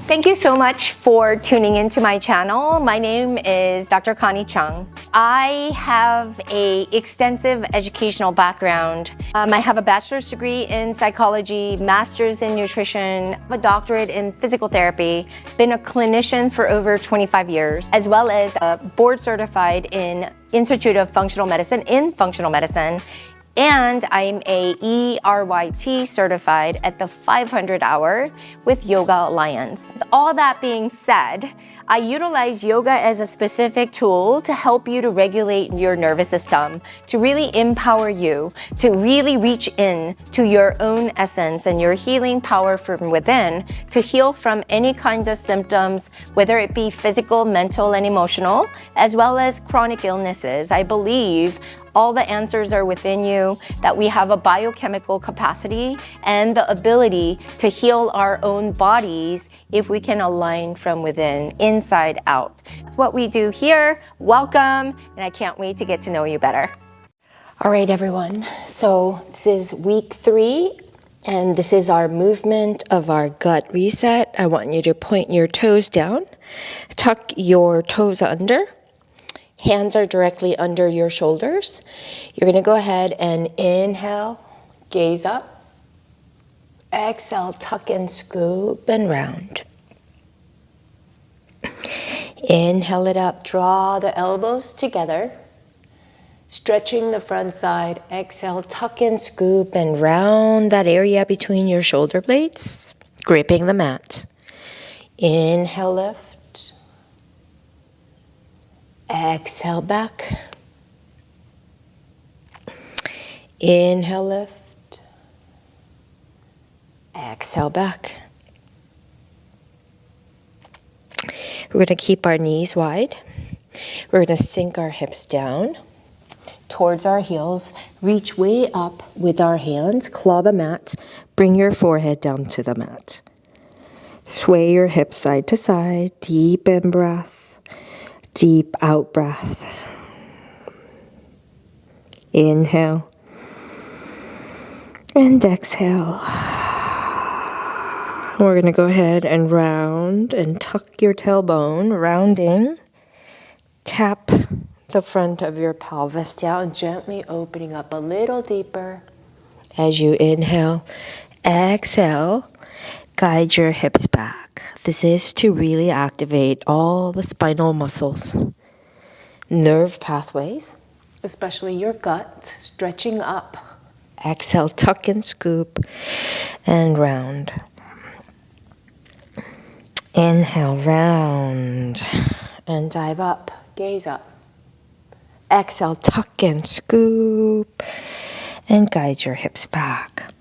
Thank you so much for tuning into my channel. My name is Dr. Connie Chung. I have an extensive educational background. I have a bachelor's degree in psychology, master's in nutrition, a doctorate in physical therapy, been a clinician for over 25 years, as well as board certified in Institute of Functional Medicine in functional medicine. And I'm a ERYT certified at the 500 hour with Yoga Alliance. All that being said, I utilize yoga as a specific tool to help you to regulate your nervous system, to really empower you, to really reach in to your own essence and your healing power from within, to heal from any kind of symptoms, whether it be physical, mental, and emotional, as well as chronic illnesses. I believe all the answers are within you, that we have a biochemical capacity and the ability to heal our own bodies if we can align from within, inside out. That's what we do here. Welcome, and I can't wait to get to know you better. All right, everyone. So this is week 3, and this is our movement of our gut reset. I want you to point your toes down, tuck your toes under. Hands are directly under your shoulders. You're going to go ahead and inhale, gaze up. Exhale, tuck and scoop and round. Inhale it up, draw the elbows together. Stretching the front side. Exhale, tuck and scoop and round that area between your shoulder blades, gripping the mat. Inhale, lift. Exhale back. Inhale, lift. Exhale back. We're going to keep our knees wide. We're going to sink our hips down towards our heels. Reach way up with our hands. Claw the mat. Bring your forehead down to the mat. Sway your hips side to side. Deep in breath. Deep out breath. Inhale. And exhale. We're going to go ahead and round and tuck your tailbone, rounding. Tap the front of your pelvis down, gently opening up a little deeper. As you inhale, exhale, guide your hips back. This is to really activate all the spinal muscles, nerve pathways, especially your gut, stretching up. Exhale, tuck and scoop and round. Inhale, round and dive up, gaze up. Exhale, tuck and scoop and guide your hips back.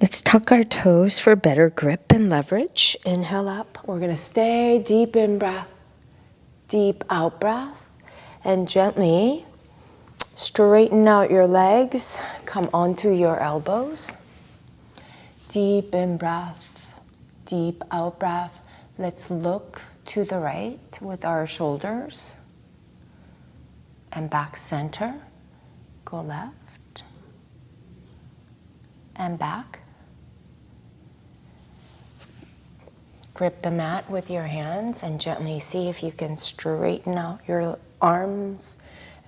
Let's tuck our toes for better grip and leverage. Inhale up. We're going to stay deep in breath, deep out breath, and gently straighten out your legs. Come onto your elbows. Deep in breath, deep out breath. Let's look to the right with our shoulders and back center. Go left and back. Grip the mat with your hands and gently see if you can straighten out your arms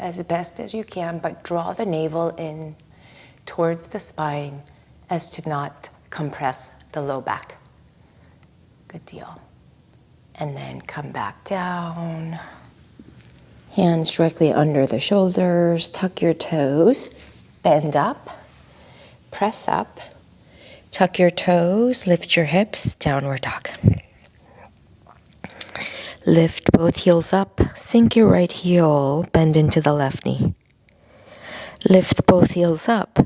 as best as you can, but draw the navel in towards the spine as to not compress the low back. Good deal. And then come back down. Hands directly under the shoulders. Tuck your toes. Bend up. Press up. Tuck your toes. Lift your hips. Downward dog. Lift both heels up. Sink your right heel. Bend into the left knee. Lift both heels up.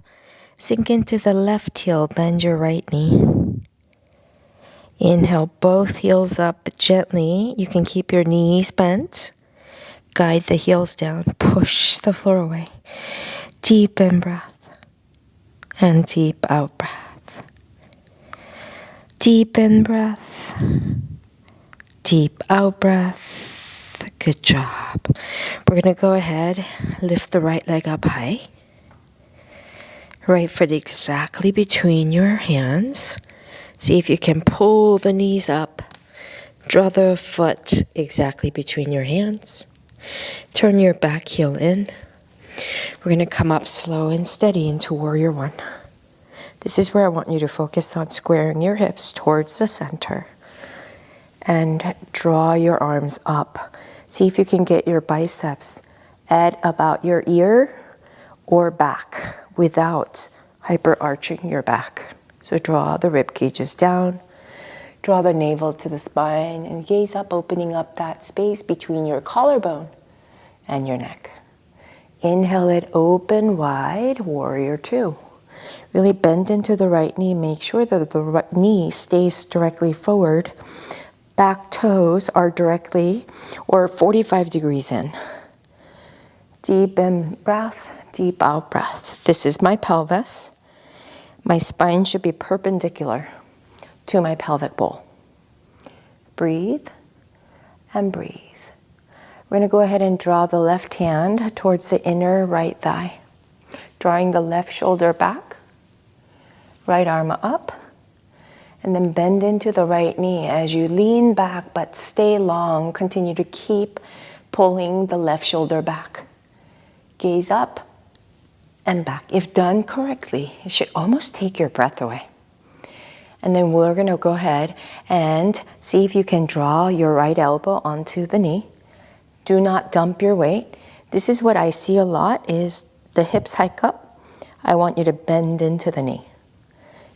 Sink into the left heel. Bend your right knee. Inhale both heels up gently. You can keep your knees bent. Guide the heels down. Push the floor away. Deep in breath. And deep out breath. Deep in breath. Deep out breath. Good job. We're going to go ahead, lift the right leg up high. Right foot exactly between your hands. See if you can pull the knees up. Draw the foot exactly between your hands. Turn your back heel in. We're going to come up slow and steady into Warrior One. This is where I want you to focus on squaring your hips towards the center. And draw your arms up. See if you can get your biceps at about your ear or back without hyper-arching your back. So draw the rib cages down. Draw the navel to the spine and gaze up, opening up that space between your collarbone and your neck. Inhale it open wide, Warrior Two. Really bend into the right knee. Make sure that the right knee stays directly forward. Back toes are directly or 45 degrees in. Deep in breath, deep out breath. This is my pelvis. My spine should be perpendicular to my pelvic bowl. Breathe and breathe. We're going to go ahead and draw the left hand towards the inner right thigh. Drawing the left shoulder back, right arm up, and then bend into the right knee as you lean back but stay long. Continue to keep pulling the left shoulder back. Gaze up and back. If done correctly, it should almost take your breath away. And then we're going to go ahead and see if you can draw your right elbow onto the knee. Do not dump your weight. This is what I see a lot is the hips hike up. I want you to bend into the knee.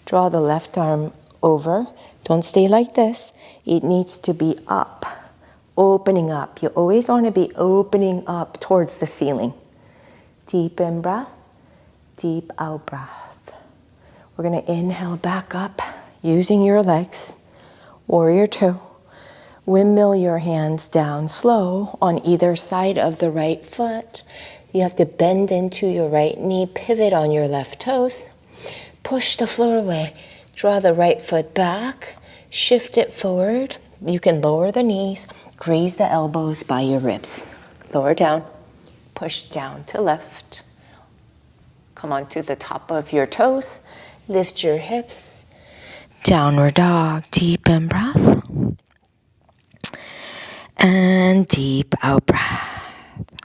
Draw the left arm over. Don't stay like this. It needs to be up, opening up. You always want to be opening up towards the ceiling. Deep in breath, deep out breath. We're going to inhale back up using your legs. Warrior Two. Windmill your hands down slow on either side of the right foot. You have to bend into your right knee, pivot on your left toes. Push the floor away. Draw the right foot back, shift it forward. You can lower the knees, graze the elbows by your ribs. Lower down, push down to left. Come onto the top of your toes, lift your hips. Downward dog, deep in breath. And deep out breath.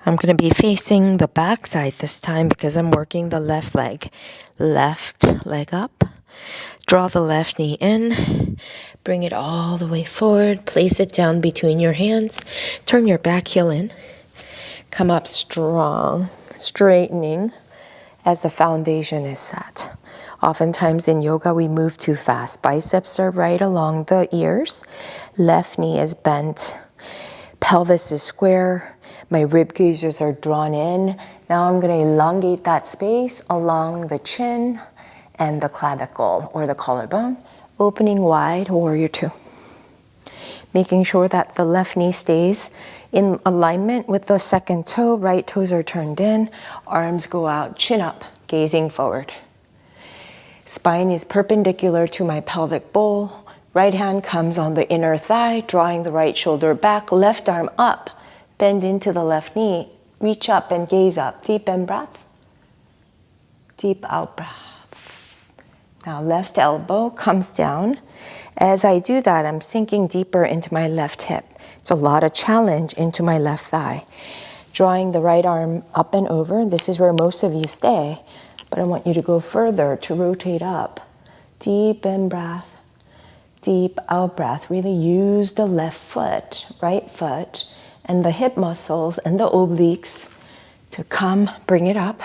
I'm going to be facing the back side this time because I'm working the left leg. Left leg up. Draw the left knee in, bring it all the way forward, place it down between your hands, turn your back heel in, come up strong, straightening as the foundation is set. Oftentimes in yoga we move too fast. Biceps are right along the ears, left knee is bent, pelvis is square, my rib cages are drawn in. Now I'm going to elongate that space along the chin and the clavicle or the collarbone, opening wide, Warrior Two. Making sure that the left knee stays in alignment with the second toe, right toes are turned in, arms go out, chin up, gazing forward. Spine is perpendicular to my pelvic bowl, right hand comes on the inner thigh, drawing the right shoulder back, left arm up, bend into the left knee, reach up and gaze up, deep in breath, deep out breath. Now left elbow comes down. As I do that, I'm sinking deeper into my left hip. It's a lot of challenge into my left thigh. Drawing the right arm up and over. This is where most of you stay, but I want you to go further to rotate up. Deep in breath, deep out breath. Really use the left foot, right foot, and the hip muscles and the obliques to come, bring it up.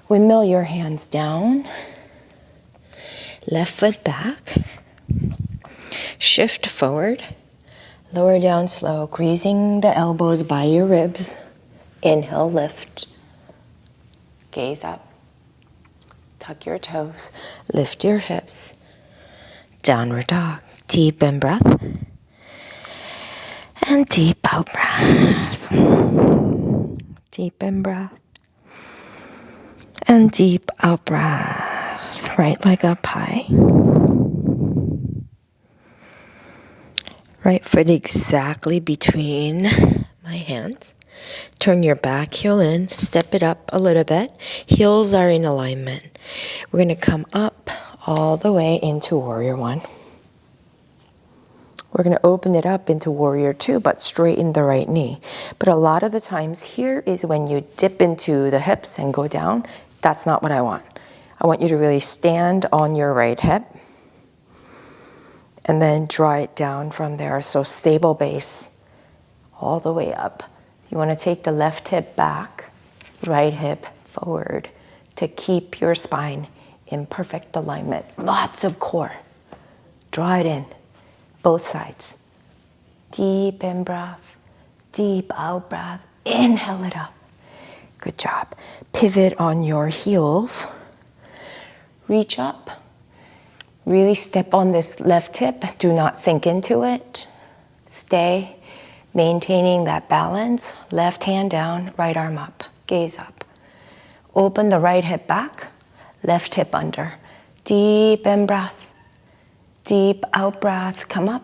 Windmill your hands down. Left foot back, shift forward, lower down slow, grazing the elbows by your ribs. Inhale, lift, gaze up, tuck your toes, lift your hips, downward dog, deep in breath, and deep out breath, deep in breath, and deep out breath. Right leg up high. Right foot exactly between my hands. Turn your back heel in, step it up a little bit. Heels are in alignment. We're going to come up all the way into Warrior One. We're going to open it up into Warrior Two, but straighten the right knee. But a lot of the times here is when you dip into the hips and go down. That's not what I want. I want you to really stand on your right hip and then draw it down from there. So stable base all the way up. You want to take the left hip back, right hip forward to keep your spine in perfect alignment. Lots of core. Draw it in, both sides. Deep in breath, deep out breath. Inhale it up. Good job. Pivot on your heels. Reach up. Really step on this left hip. Do not sink into it. Stay, maintaining that balance. Left hand down, right arm up. Gaze up. Open the right hip back, left hip under. Deep in breath. Deep out breath. Come up.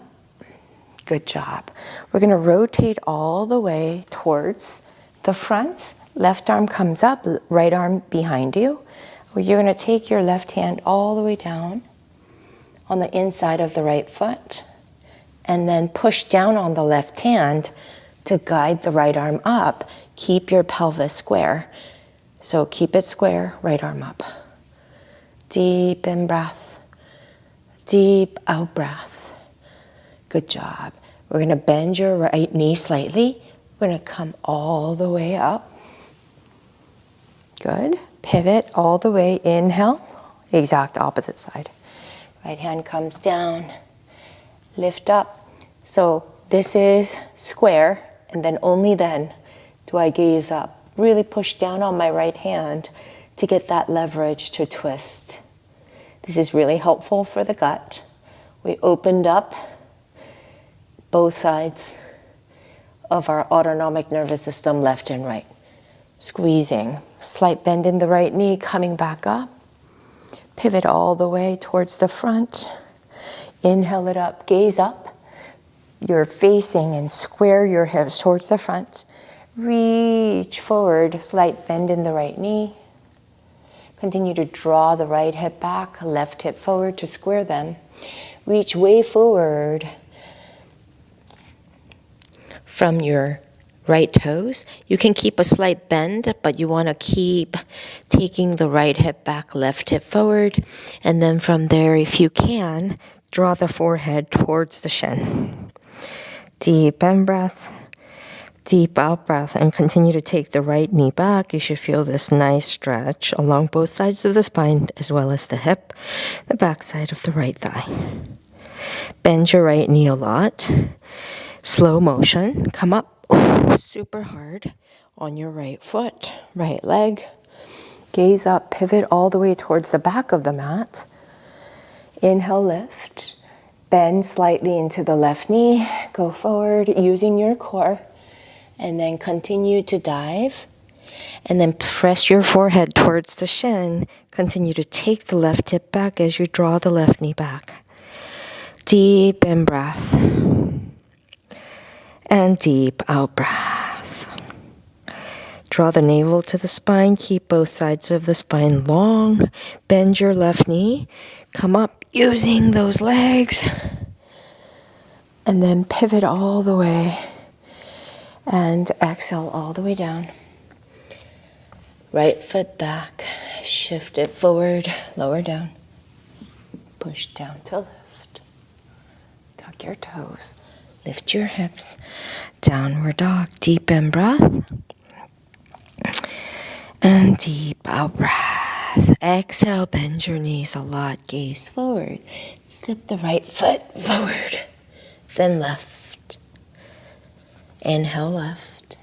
Good job. We're going to rotate all the way towards the front. Left arm comes up, right arm behind you. You're going to take your left hand all the way down on the inside of the right foot, and then push down on the left hand to guide the right arm up. Keep your pelvis square. So keep it square, right arm up. Deep in breath, deep out breath. Good job. We're going to bend your right knee slightly. We're going to come all the way up. Good. Pivot all the way. Inhale, exact opposite side. Right hand comes down, lift up. So this is square, and then only then do I gaze up. Really push down on my right hand to get that leverage to twist. This is really helpful for the gut. We opened up both sides of our autonomic nervous system, left and right. Squeezing, slight bend in the right knee, coming back up. Pivot all the way towards the front. Inhale it up, gaze up. You're facing and square your hips towards the front. Reach forward, slight bend in the right knee. Continue to draw the right hip back, left hip forward to square them. Reach way forward from your right toes. You can keep a slight bend, but you want to keep taking the right hip back, left hip forward. And then from there, if you can, draw the forehead towards the shin. Deep in breath, deep out breath, and continue to take the right knee back. You should feel this nice stretch along both sides of the spine, as well as the hip, the back side of the right thigh. Bend your right knee a lot. Slow motion. Come up super hard on your right foot, right leg. Gaze up, pivot all the way towards the back of the mat. Inhale, lift. Bend slightly into the left knee. Go forward using your core. And then continue to dive. And then press your forehead towards the shin. Continue to take the left hip back as you draw the left knee back. Deep in breath. And deep out breath. Draw the navel to the spine. Keep both sides of the spine long. Bend your left knee. Come up using those legs. And then pivot all the way. And exhale all the way down. Right foot back. Shift it forward. Lower down. Push down to lift. Tuck your toes. Lift your hips. Downward dog. Deep in breath. And deep out breath. Exhale, bend your knees a lot. Gaze forward. Step the right foot forward. Then left. Inhale, left.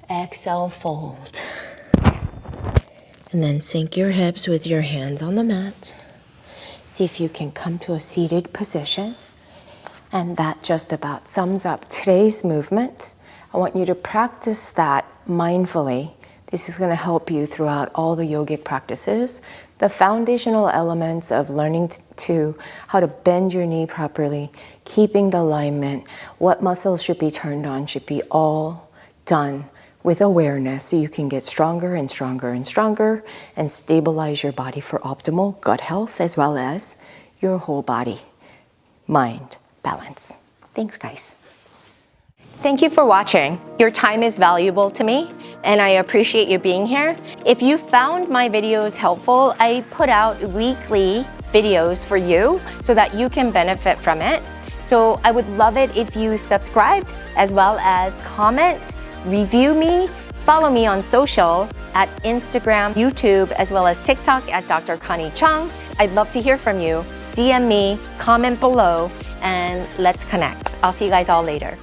Exhale, fold. And then sink your hips with your hands on the mat. See if you can come to a seated position. And that just about sums up today's movement. I want you to practice that mindfully. This is going to help you throughout all the yogic practices. The foundational elements of learning how to bend your knee properly, keeping the alignment, what muscles should be turned on should be all done with awareness so you can get stronger and stronger and stronger and stabilize your body for optimal gut health as well as your whole body, mind balance. Thanks, guys. Thank you for watching. Your time is valuable to me and I appreciate you being here. If you found my videos helpful, I put out weekly videos for you so that you can benefit from it. So I would love it if you subscribed as well as comment, review me, follow me on social at Instagram, YouTube, as well as TikTok at Dr. Connie Chung. I'd love to hear from you. DM me, comment below, and let's connect. I'll see you guys all later.